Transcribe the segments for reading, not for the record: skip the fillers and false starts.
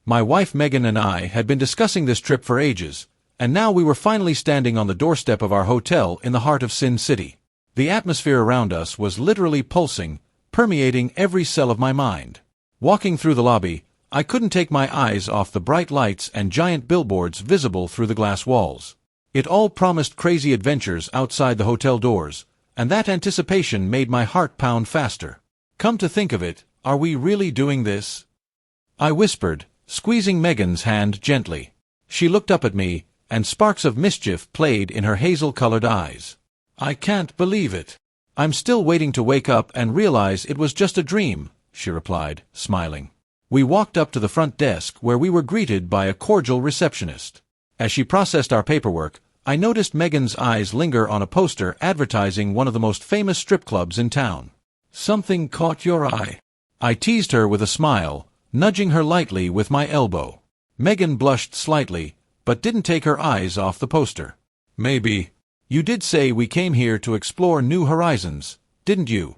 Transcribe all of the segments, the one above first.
My wife Megan and I had been discussing this trip for ages, and now we were finally standing on the doorstep of our hotel in the heart of Sin City. The atmosphere around us was literally pulsing, permeating every cell of my mind. Walking through the lobby, I couldn't take my eyes off the bright lights and giant billboards visible through the glass walls. It all promised crazy adventures outside the hotel doors, and that anticipation made my heart pound faster. Come to think of it, are we really doing this? I whispered, squeezing Megan's hand gently. She looked up at me, and sparks of mischief played in her hazel-colored eyes. I can't believe it. I'm still waiting to wake up and realize it was just a dream, she replied, smiling. We walked up to the front desk where we were greeted by a cordial receptionist. As she processed our paperwork, I noticed Megan's eyes linger on a poster advertising one of the most famous strip clubs in town. Something caught your eye. I teased her with a smile, nudging her lightly with my elbow. Megan blushed slightly, but didn't take her eyes off the poster. Maybe. You did say we came here to explore new horizons, didn't you?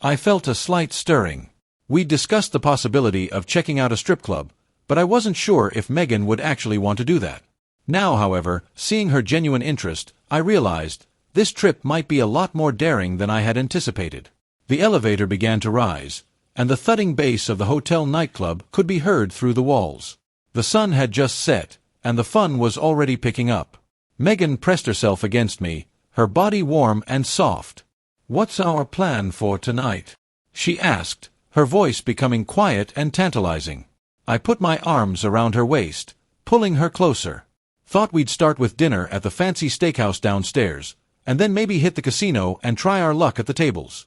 I felt a slight stirring. We'd discussed the possibility of checking out a strip club, but I wasn't sure if Megan would actually want to do that. Now, however, seeing her genuine interest, I realized this trip might be a lot more daring than I had anticipated. The elevator began to rise, and the thudding bass of the hotel nightclub could be heard through the walls. The sun had just set, and the fun was already picking up. Megan pressed herself against me, her body warm and soft. "What's our plan for tonight?" she asked, her voice becoming quiet and tantalizing. I put my arms around her waist, pulling her closer. Thought we'd start with dinner at the fancy steakhouse downstairs, and then maybe hit the casino and try our luck at the tables.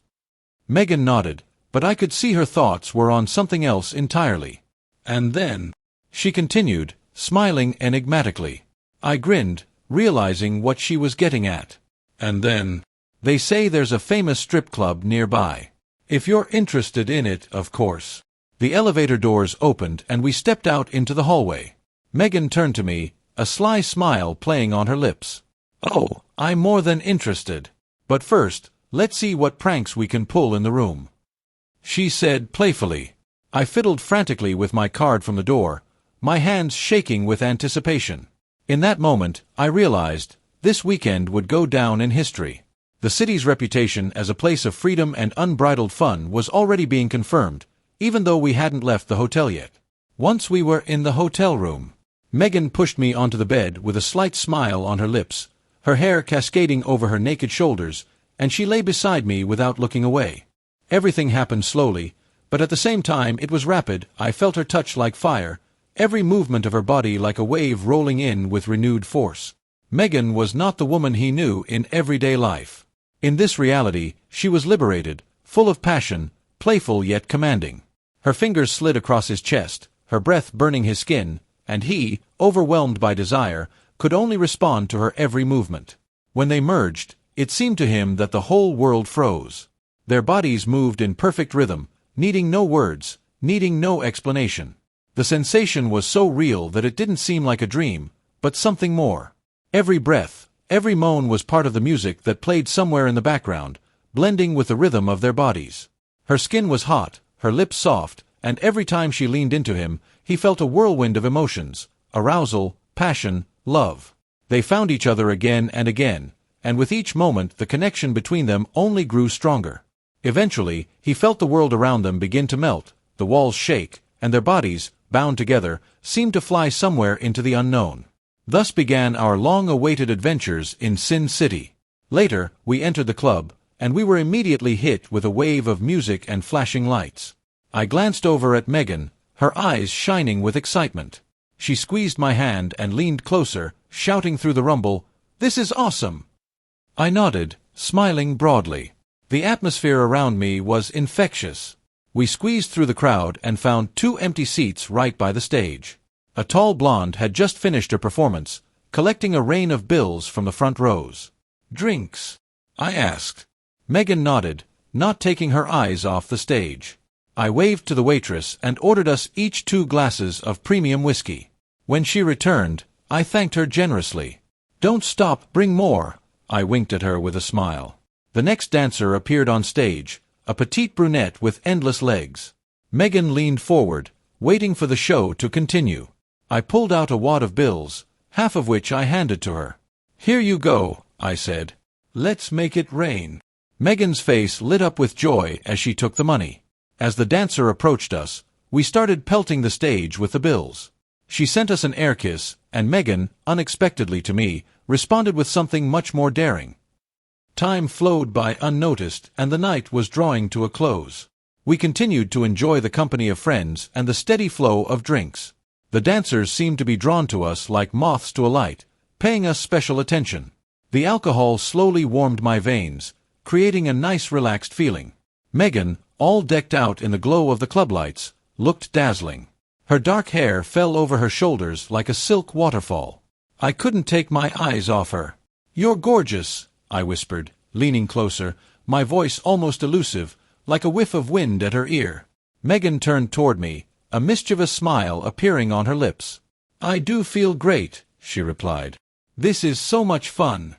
Megan nodded, but I could see her thoughts were on something else entirely. "And then," she continued, smiling enigmatically. I grinned, realizing what she was getting at. "And then, they say there's a famous strip club nearby. If you're interested in it, of course." The elevator doors opened and we stepped out into the hallway. Megan turned to me, a sly smile playing on her lips. "Oh, I'm more than interested. But first, let's see what pranks we can pull in the room," she said playfully. I fiddled frantically with my card from the door, my hands shaking with anticipation. In that moment, I realized this weekend would go down in history. The city's reputation as a place of freedom and unbridled fun was already being confirmed, even though we hadn't left the hotel yet. Once we were in the hotel room, Megan pushed me onto the bed with a slight smile on her lips, her hair cascading over her naked shoulders, and she lay beside me without looking away. Everything happened slowly, but at the same time it was rapid. I felt her touch like fire, every movement of her body like a wave rolling in with renewed force. Megan was not the woman he knew in everyday life. In this reality, she was liberated, full of passion, playful yet commanding. Her fingers slid across his chest, her breath burning his skin, and he, overwhelmed by desire, could only respond to her every movement. When they merged, it seemed to him that the whole world froze. Their bodies moved in perfect rhythm, needing no words, needing no explanation. The sensation was so real that it didn't seem like a dream, but something more. Every breath, every moan was part of the music that played somewhere in the background, blending with the rhythm of their bodies. Her skin was hot, her lips soft, and every time she leaned into him, he felt a whirlwind of emotions, arousal, passion, love. They found each other again and again, and with each moment the connection between them only grew stronger. Eventually, he felt the world around them begin to melt, the walls shake, and their bodies, bound together, seemed to fly somewhere into the unknown. Thus began our long-awaited adventures in Sin City. Later, we entered the club, and we were immediately hit with a wave of music and flashing lights. I glanced over at Megan, her eyes shining with excitement. She squeezed my hand and leaned closer, shouting through the rumble, "This is awesome!" I nodded, smiling broadly. The atmosphere around me was infectious. We squeezed through the crowd and found 2 empty seats right by the stage. A tall blonde had just finished her performance, collecting a rain of bills from the front rows. "Drinks?" I asked. Megan nodded, not taking her eyes off the stage. I waved to the waitress and ordered us each 2 glasses of premium whiskey. When she returned, I thanked her generously. "Don't stop, bring more," I winked at her with a smile. The next dancer appeared on stage, a petite brunette with endless legs. Megan leaned forward, waiting for the show to continue. I pulled out a wad of bills, half of which I handed to her. "Here you go," I said. "Let's make it rain." Megan's face lit up with joy as she took the money. As the dancer approached us, we started pelting the stage with the bills. She sent us an air kiss, and Megan, unexpectedly to me, responded with something much more daring. Time flowed by unnoticed, and the night was drawing to a close. We continued to enjoy the company of friends and the steady flow of drinks. The dancers seemed to be drawn to us like moths to a light, paying us special attention. The alcohol slowly warmed my veins, creating a nice relaxed feeling. Megan, all decked out in the glow of the club lights, looked dazzling. Her dark hair fell over her shoulders like a silk waterfall. I couldn't take my eyes off her. "You're gorgeous," I whispered, leaning closer, my voice almost elusive, like a whiff of wind at her ear. Megan turned toward me, a mischievous smile appearing on her lips. "I do feel great," she replied. "This is so much fun."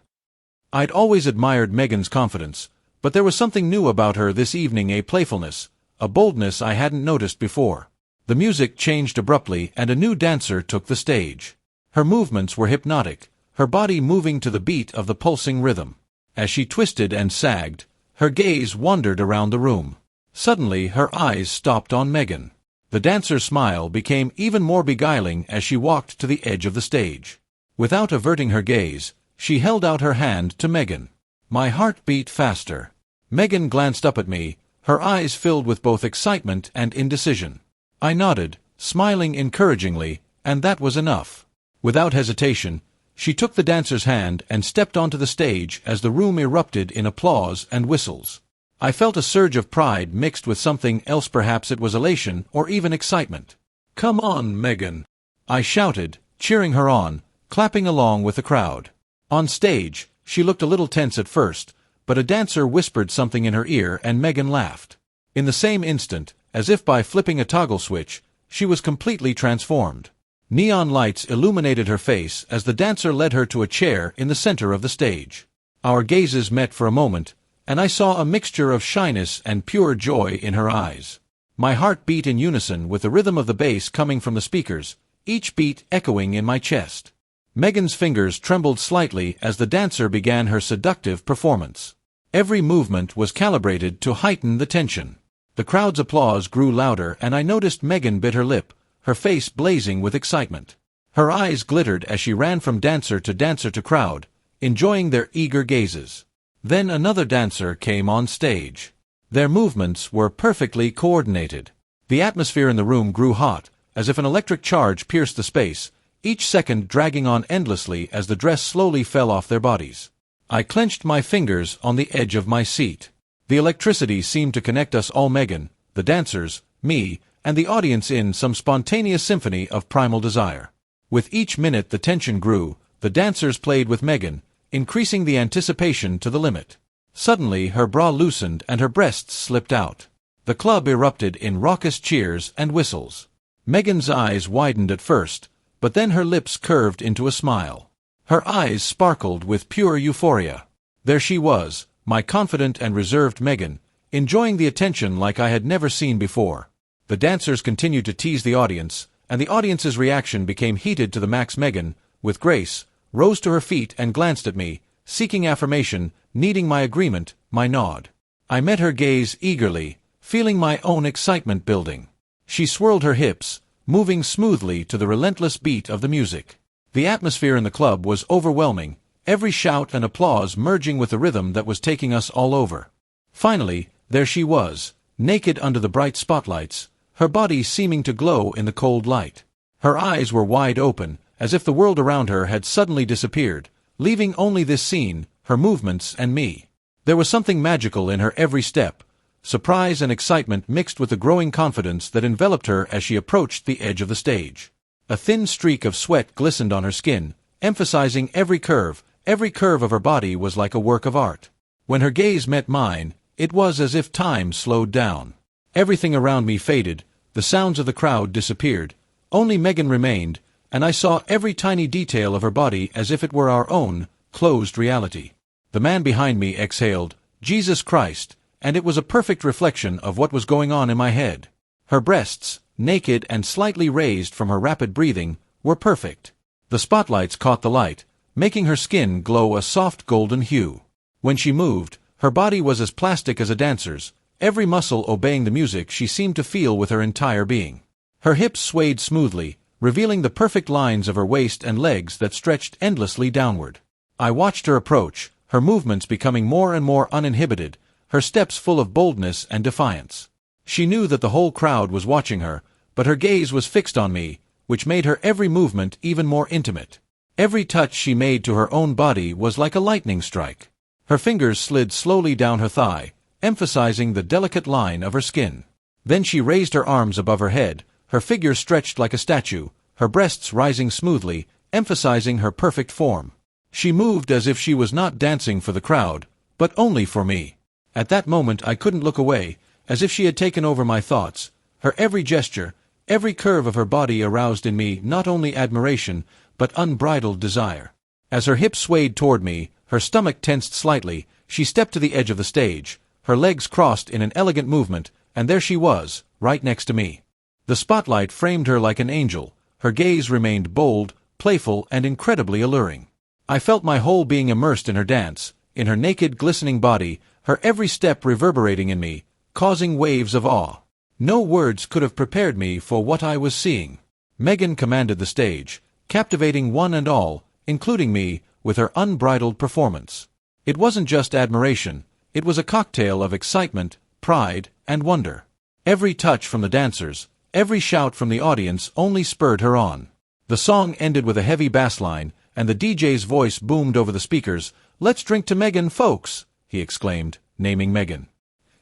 I'd always admired Megan's confidence, but there was something new about her this evening, a playfulness, a boldness I hadn't noticed before. The music changed abruptly and a new dancer took the stage. Her movements were hypnotic, her body moving to the beat of the pulsing rhythm. As she twisted and sagged, her gaze wandered around the room. Suddenly her eyes stopped on Megan. The dancer's smile became even more beguiling as she walked to the edge of the stage. Without averting her gaze, she held out her hand to Megan. My heart beat faster. Megan glanced up at me, her eyes filled with both excitement and indecision. I nodded, smiling encouragingly, and that was enough. Without hesitation, she took the dancer's hand and stepped onto the stage as the room erupted in applause and whistles. I felt a surge of pride mixed with something else, perhaps it was elation or even excitement. "Come on, Megan," I shouted, cheering her on, clapping along with the crowd. On stage, she looked a little tense at first, but a dancer whispered something in her ear and Megan laughed. In the same instant, as if by flipping a toggle switch, she was completely transformed. Neon lights illuminated her face as the dancer led her to a chair in the center of the stage. Our gazes met for a moment, and I saw a mixture of shyness and pure joy in her eyes. My heart beat in unison with the rhythm of the bass coming from the speakers, each beat echoing in my chest. Megan's fingers trembled slightly as the dancer began her seductive performance. Every movement was calibrated to heighten the tension. The crowd's applause grew louder and I noticed Megan bit her lip, her face blazing with excitement. Her eyes glittered as she ran from dancer to crowd, enjoying their eager gazes. Then another dancer came on stage. Their movements were perfectly coordinated. The atmosphere in the room grew hot, as if an electric charge pierced the space, each second dragging on endlessly as the dress slowly fell off their bodies. I clenched my fingers on the edge of my seat. The electricity seemed to connect us all, Megan, the dancers, me, and the audience in some spontaneous symphony of primal desire. With each minute the tension grew, the dancers played with Megan, increasing the anticipation to the limit. Suddenly her bra loosened and her breasts slipped out. The club erupted in raucous cheers and whistles. Megan's eyes widened at first, but then her lips curved into a smile. Her eyes sparkled with pure euphoria. There she was, my confident and reserved Megan, enjoying the attention like I had never seen before. The dancers continued to tease the audience, and the audience's reaction became heated to the max. Megan, with grace, rose to her feet and glanced at me, seeking affirmation, needing my agreement, my nod. I met her gaze eagerly, feeling my own excitement building. She swirled her hips, moving smoothly to the relentless beat of the music. The atmosphere in the club was overwhelming, every shout and applause merging with the rhythm that was taking us all over. Finally, there she was, naked under the bright spotlights, her body seeming to glow in the cold light. Her eyes were wide open, as if the world around her had suddenly disappeared, leaving only this scene, her movements and me. There was something magical in her every step, surprise and excitement mixed with the growing confidence that enveloped her as she approached the edge of the stage. A thin streak of sweat glistened on her skin, emphasizing every curve of her body was like a work of art. When her gaze met mine, it was as if time slowed down. Everything around me faded, the sounds of the crowd disappeared, only Megan remained, and I saw every tiny detail of her body as if it were our own, closed reality. The man behind me exhaled, "Jesus Christ," and it was a perfect reflection of what was going on in my head. Her breasts, naked and slightly raised from her rapid breathing, were perfect. The spotlights caught the light, making her skin glow a soft golden hue. When she moved, her body was as plastic as a dancer's, every muscle obeying the music she seemed to feel with her entire being. Her hips swayed smoothly, revealing the perfect lines of her waist and legs that stretched endlessly downward. I watched her approach, her movements becoming more and more uninhibited, her steps full of boldness and defiance. She knew that the whole crowd was watching her, but her gaze was fixed on me, which made her every movement even more intimate. Every touch she made to her own body was like a lightning strike. Her fingers slid slowly down her thigh, emphasizing the delicate line of her skin. Then she raised her arms above her head, her figure stretched like a statue, her breasts rising smoothly, emphasizing her perfect form. She moved as if she was not dancing for the crowd, but only for me. At that moment I couldn't look away, as if she had taken over my thoughts. Her every gesture, every curve of her body aroused in me not only admiration, but unbridled desire. As her hips swayed toward me, her stomach tensed slightly, she stepped to the edge of the stage, her legs crossed in an elegant movement, and there she was, right next to me. The spotlight framed her like an angel, her gaze remained bold, playful, and incredibly alluring. I felt my whole being immersed in her dance, in her naked, glistening body, her every step reverberating in me, causing waves of awe. No words could have prepared me for what I was seeing. Megan commanded the stage, captivating one and all, including me, with her unbridled performance. It wasn't just admiration, it was a cocktail of excitement, pride, and wonder. Every touch from the dancers, every shout from the audience only spurred her on. The song ended with a heavy bass line, and the DJ's voice boomed over the speakers. "Let's drink to Megan, folks," he exclaimed, naming Megan.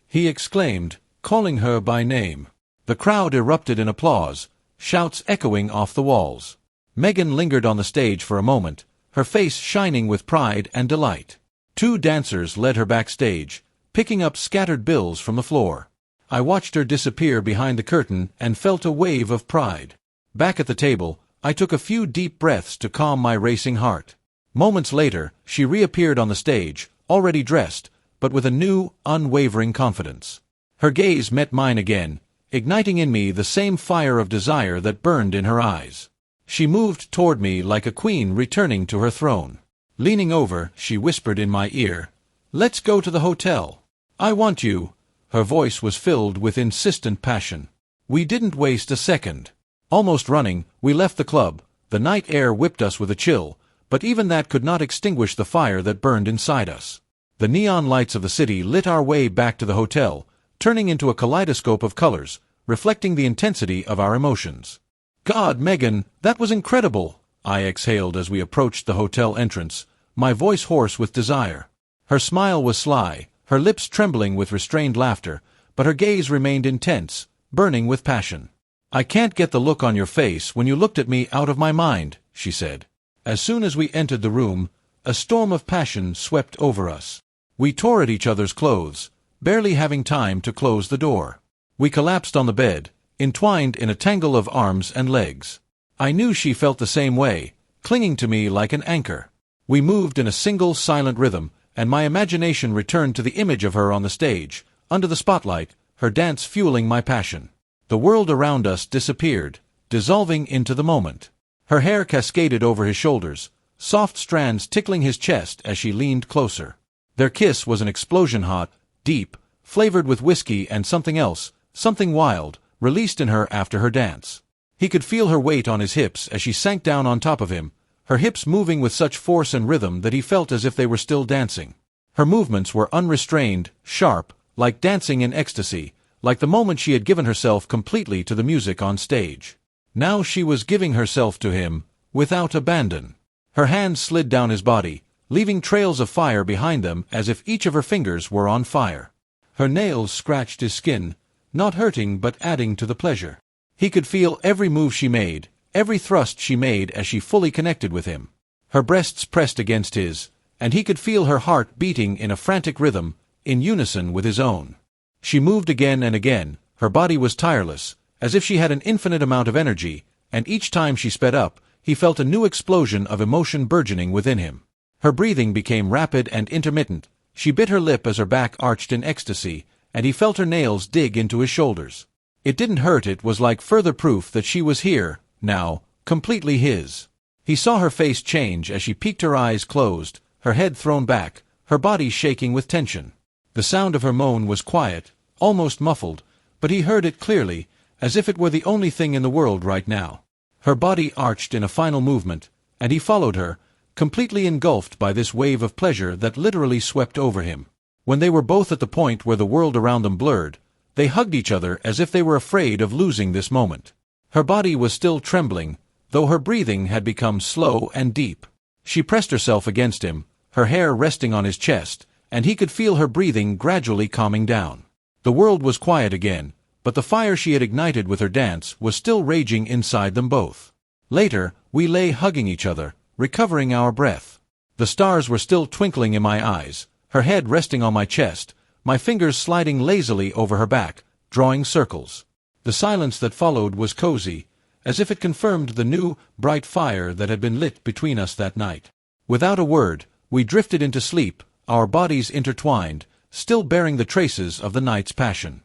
He exclaimed, calling her by name. The crowd erupted in applause, shouts echoing off the walls. Megan lingered on the stage for a moment, her face shining with pride and delight. Two dancers led her backstage, picking up scattered bills from the floor. I watched her disappear behind the curtain and felt a wave of pride. Back at the table, I took a few deep breaths to calm my racing heart. Moments later, she reappeared on the stage, already dressed, but with a new, unwavering confidence. Her gaze met mine again, igniting in me the same fire of desire that burned in her eyes. She moved toward me like a queen returning to her throne. Leaning over, she whispered in my ear, "Let's go to the hotel. I want you." Her voice was filled with insistent passion. We didn't waste a second. Almost running, we left the club. The night air whipped us with a chill, but even that could not extinguish the fire that burned inside us. The neon lights of the city lit our way back to the hotel, turning into a kaleidoscope of colors, reflecting the intensity of our emotions. "God, Megan, that was incredible!" I exhaled as we approached the hotel entrance, my voice hoarse with desire. Her smile was sly, her lips trembling with restrained laughter, but her gaze remained intense, burning with passion. "I can't get the look on your face when you looked at me out of my mind," she said. As soon as we entered the room, a storm of passion swept over us. We tore at each other's clothes, barely having time to close the door. We collapsed on the bed, entwined in a tangle of arms and legs. I knew she felt the same way, clinging to me like an anchor. We moved in a single silent rhythm, and my imagination returned to the image of her on the stage, under the spotlight, her dance fueling my passion. The world around us disappeared, dissolving into the moment. Her hair cascaded over his shoulders, soft strands tickling his chest as she leaned closer. Their kiss was an explosion, hot, deep, flavored with whiskey and something else, something wild, released in her after her dance. He could feel her weight on his hips as she sank down on top of him, her hips moving with such force and rhythm that he felt as if they were still dancing. Her movements were unrestrained, sharp, like dancing in ecstasy, like the moment she had given herself completely to the music on stage. Now she was giving herself to him, without abandon. Her hands slid down his body, leaving trails of fire behind them as if each of her fingers were on fire. Her nails scratched his skin, not hurting but adding to the pleasure. He could feel every move she made, every thrust she made as she fully connected with him. Her breasts pressed against his, and he could feel her heart beating in a frantic rhythm, in unison with his own. She moved again and again, her body was tireless, as if she had an infinite amount of energy, and each time she sped up, he felt a new explosion of emotion burgeoning within him. Her breathing became rapid and intermittent, she bit her lip as her back arched in ecstasy, and he felt her nails dig into his shoulders. It didn't hurt, it was like further proof that she was here, now, completely his. He saw her face change as she peeked, her eyes closed, her head thrown back, her body shaking with tension. The sound of her moan was quiet, almost muffled, but he heard it clearly, as if it were the only thing in the world right now. Her body arched in a final movement, and he followed her, completely engulfed by this wave of pleasure that literally swept over him. When they were both at the point where the world around them blurred, they hugged each other as if they were afraid of losing this moment. Her body was still trembling, though her breathing had become slow and deep. She pressed herself against him, her hair resting on his chest, and he could feel her breathing gradually calming down. The world was quiet again, but the fire she had ignited with her dance was still raging inside them both. Later, we lay hugging each other, recovering our breath. The stars were still twinkling in my eyes, her head resting on my chest, my fingers sliding lazily over her back, drawing circles. The silence that followed was cozy, as if it confirmed the new, bright fire that had been lit between us that night. Without a word, we drifted into sleep, our bodies intertwined, still bearing the traces of the night's passion.